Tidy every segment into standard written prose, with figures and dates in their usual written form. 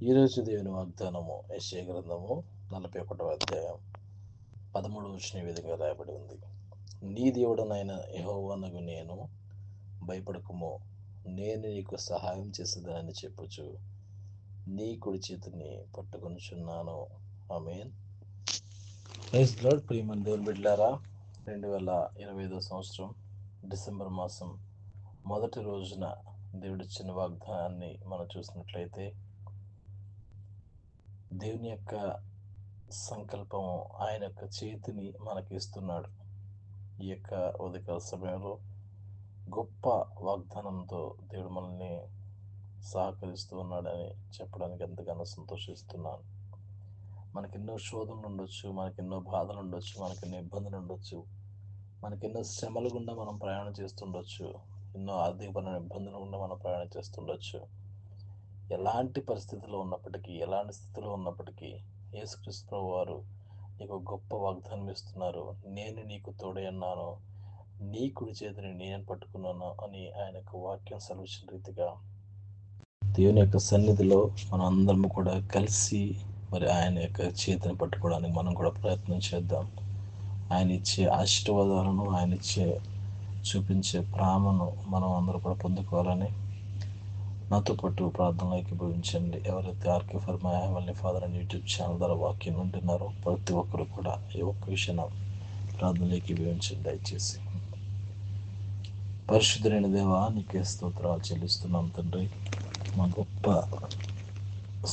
ఈరోజు దేవుని వాగ్దానము యెషయా గ్రంథము 41వ అధ్యాయం 13వ వచనం ఈ విధంగా రాయబడి ఉంది. నీ దేవుడనైన యెహోవానగు నేను, భయపడకుము, నేను నీకు సహాయం చేసేదనని చెప్పుచు నీ కుడి చేతిని పట్టుకొనుచున్నాను. ఆమేన్. Praise lord. ప్రియమైన దేవుని బిడ్డలారా, 2025 సంవత్సరం డిసెంబర్ మాసం మొదటి రోజున దేవుడిచ్చిన వాగ్దానాన్ని మనం చూసినట్లయితే, దేవుని యొక్క సంకల్పము, ఆయన యొక్క చేతిని మనకి ఇస్తున్నాడు. ఈ యొక్క ఉదయకాల సమయంలో గొప్ప వాగ్దానంతో దేవుడు మనల్ని సహకరిస్తూ ఉన్నాడని చెప్పడానికి ఎంతగానో సంతోషిస్తున్నాను. మనకెన్నో శోధనలు ఉండొచ్చు, మనకెన్నో బాధలు ఉండొచ్చు, మనకెన్నో ఇబ్బందులు ఉండొచ్చు, మనకెన్నో శ్రమల గుండా మనం ప్రయాణం చేస్తుండొచ్చు, ఎన్నో ఆర్థికపరమైన ఇబ్బందుల గుండా మనం ప్రయాణం చేస్తుండొచ్చు. ఎలాంటి పరిస్థితుల్లో ఉన్నప్పటికీ, ఎలాంటి స్థితిలో ఉన్నప్పటికీ యేసుక్రీస్తు ప్రభువు వారు నీకు గొప్ప వాగ్దానం ఇస్తున్నారు. నేను నీకు తోడై ఉన్నాను, నీ కుడి చేతిని నేను పట్టుకున్నాను అని ఆయన యొక్క వాక్యం సెలవిచ్చిన రీతిగా దేవుని యొక్క సన్నిధిలో మనం అందరం కూడా కలిసి మరి ఆయన యొక్క చేతిని పట్టుకోవడానికి మనం కూడా ప్రయత్నం చేద్దాం. ఆయన ఇచ్చే ఆశీర్వాదాలను, ఆయన చూపించే ప్రేమను మనం అందరూ కూడా పొందుకోవాలని నాతో పాటు ప్రార్థనలో ఏకీభవించండి. ఎవరైతే R K for my heavenly father అని యూట్యూబ్ ఛానల్ ద్వారా వాక్యం వింటున్నారో ప్రతి ఒక్కరు కూడా ఈ ఒక్క విషయం ప్రార్థనలో ఏకీభవించండి దయచేసి. పరిశుద్ధులైన దేవా, నీకే స్తోత్రాలు చెల్లిస్తున్నాం తండ్రి. మా గొప్ప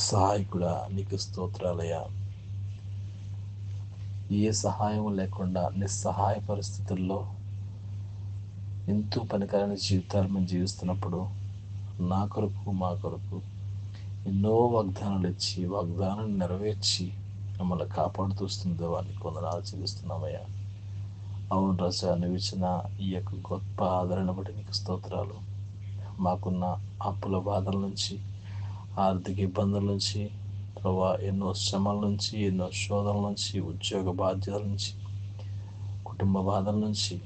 సహాయకుడా, నీకు స్తోత్రాలయ్యా. ఏ సహాయం లేకుండా నిస్సహాయ పరిస్థితుల్లో ఎంతో పనికిరాని జీవితాలు మేము జీవిస్తున్నప్పుడు నా కొరకు, మా కొరకు ఎన్నో వాగ్దానాలు ఇచ్చి, వాగ్దానాన్ని నెరవేర్చి మమ్మల్ని కాపాడుతూస్తుంది దేవా, నీకు వందనాలు చెల్లిస్తున్నామయ్యా. అవును రాజా, నువ్వు ఇచ్చిన ఈ యొక్క గొప్ప ఆదరణ బట్టి నీకు స్తోత్రాలు. మాకున్న అప్పుల బాధల నుంచి, ఆర్థిక ఇబ్బందుల నుంచి ప్రభా, ఎన్నో శ్రమల నుంచి, ఎన్నో శోధనల నుంచి, ఉద్యోగ బాధ్యతల నుంచి, కుటుంబ బాధల నుంచి,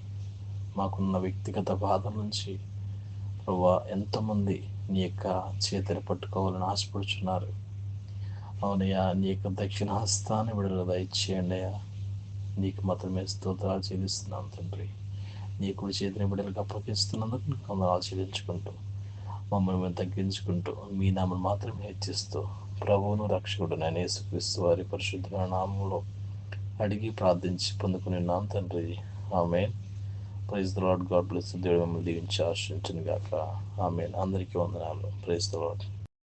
మాకున్న వ్యక్తిగత బాధల నుంచి ప్రభా, ఎంతోమంది నీ యొక్క చేతిని పట్టుకోవాలని ఆశపడుచున్నారు. అవునయ్యా, నీ యొక్క దక్షిణ హస్తాన్ని విడుదల దయచేయండి అయ్యా. నీకు మాత్రమే స్తోత్రాలు చెల్లిస్తున్నాం తండ్రి. నీ కుడి చేతిని బిడ్డలకు అప్పగిస్తున్నందుకు నీకు వందనాలు చెల్లించుకుంటూ, మమ్మల్ని మేము తగ్గించుకుంటూ, మీ నామను మాత్రమే హెచ్చిస్తూ, ప్రభువును రక్షకుడు నేను యేసుక్రీస్తు వారి పరిశుద్ధమైన నామంలో అడిగి ప్రార్థించి పొందుకున్నాం తండ్రి. Amen. Praise the Lord. God bless. దేవుడు మిమ్మల్ని దీవించి ఆశీర్వదించును గాక. ఆమేన్. అందరికీ వందనాలు. Praise the lord.